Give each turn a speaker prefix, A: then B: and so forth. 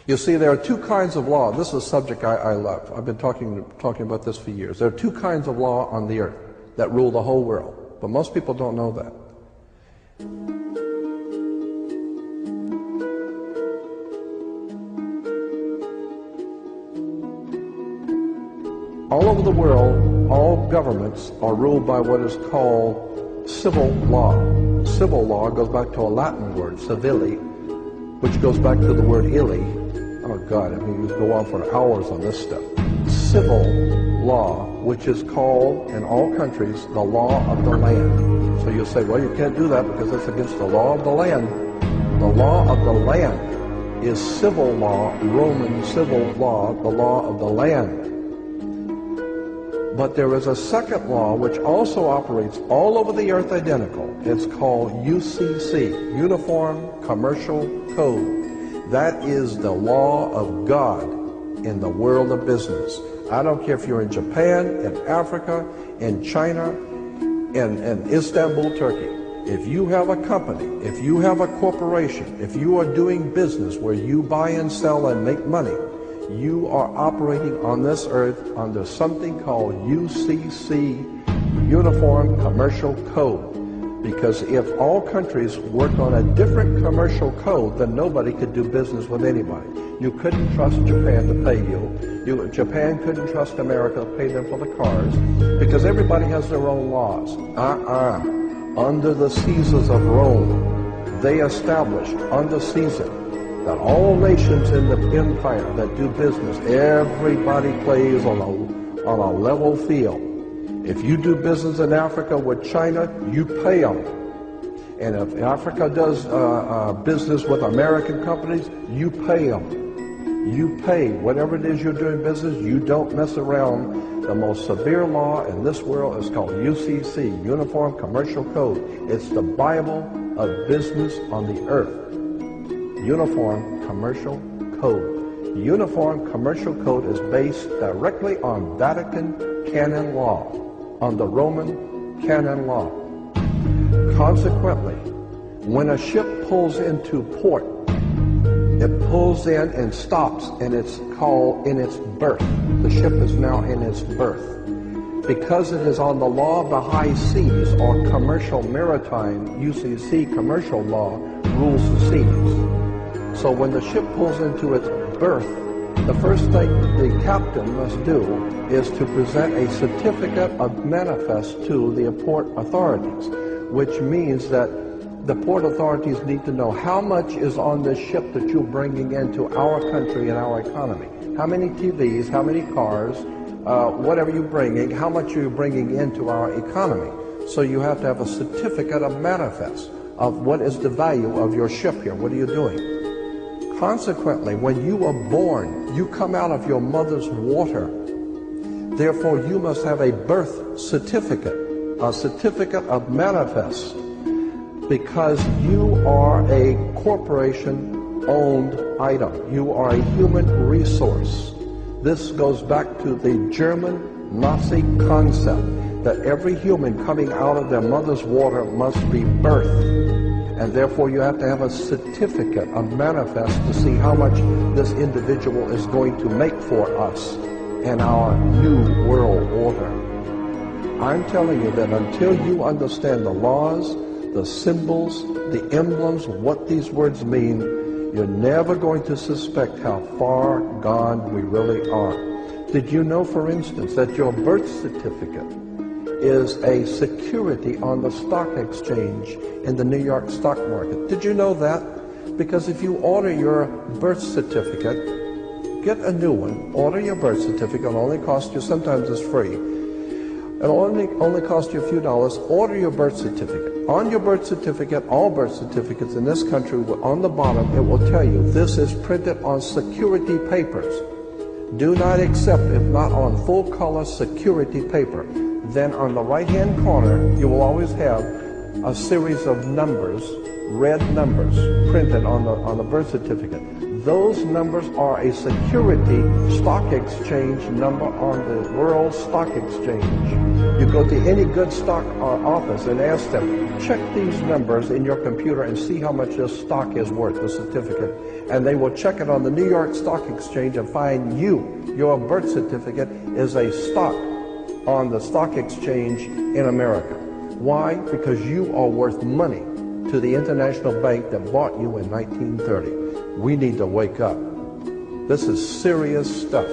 A: You see, there are two kinds of law. This is a subject I love. I've been talking about this for years. There are two kinds of law on the earth that rule the whole world, but most people don't know that. All over the world, all governments are ruled by what is called civil law. Civil law goes back to a Latin word, civili, which goes back to the word illi. Oh God, I mean, you could go on for hours on this stuff. Civil law, which is called in all countries the law of the land. So you'll say, well, you can't do that because it's against the law of the land. The law of the land is civil law, Roman civil law, the law of the land. But there is a second law which also operates all over the earth identical. It's called UCC, Uniform Commercial Code. That is the law of God in the world of business. I don't care if you're in Japan, in Africa, in China, in Istanbul, Turkey. If you have a company, if you have a corporation, if you are doing business where you buy and sell and make money, you are operating on this earth under something called UCC, Uniform Commercial Code. Because if all countries worked on a different commercial code, then nobody could do business with anybody. You couldn't trust Japan to pay you. Japan couldn't trust America to pay them for the cars, because everybody has their own laws. Under the Caesars of Rome, they established under Caesar that all nations in the empire that do business, everybody plays on a level field. If you do business in Africa with China, you pay them. And if Africa does business with American companies, you pay them. You pay whatever it is you're doing business. You don't mess around. The most severe law in this world is called UCC, Uniform Commercial Code. It's the Bible of business on the earth. Uniform Commercial Code. Uniform Commercial Code is based directly on Vatican canon law, on the Roman canon law. Consequently, when a ship pulls into port, it pulls in and stops, and it's called in its berth. The ship is now in its berth. Because it is on the law of the high seas, or commercial maritime, UCC commercial law rules the seas. So when the ship pulls into its berth, the first thing the captain must do is to present a certificate of manifest to the port authorities, which means that the port authorities need to know how much is on this ship that you're bringing into our country and our economy. How many TVs, how many cars, whatever you're bringing, how much are you bringing into our economy? So you have to have a certificate of manifest of what is the value of your ship here. What are you doing? Consequently, when you are born, you come out of your mother's water. Therefore, you must have a birth certificate, a certificate of manifest, because you are a corporation-owned item. You are a human resource. This goes back to the German Nazi concept that every human coming out of their mother's water must be birthed. And therefore you have to have a certificate, a manifest, to see how much this individual is going to make for us in our new world order. I'm telling you that until you understand the laws, the symbols, the emblems, what these words mean, you're never going to suspect how far gone we really are. Did you know, for instance, that your birth certificate is a security on the stock exchange in the New York stock market? Did you know that? Because if you order your birth certificate, get a new one, order your birth certificate, it'll only cost you, sometimes it's free, it'll only cost you a few dollars. Order your birth certificate. On your birth certificate, all birth certificates in this country, on the bottom, it will tell you this is printed on security papers. Do not accept if not on full color security paper. Then on the right-hand corner, you will always have a series of numbers, red numbers, printed on the birth certificate. Those numbers are a security stock exchange number on the World Stock Exchange. You go to any good stock office and ask them, check these numbers in your computer and see how much this stock is worth, the certificate. And they will check it on the New York Stock Exchange and find your birth certificate is a stock on the stock exchange in America. Why? Because you are worth money to the international bank that bought you in 1930. We need to wake up. This is serious stuff.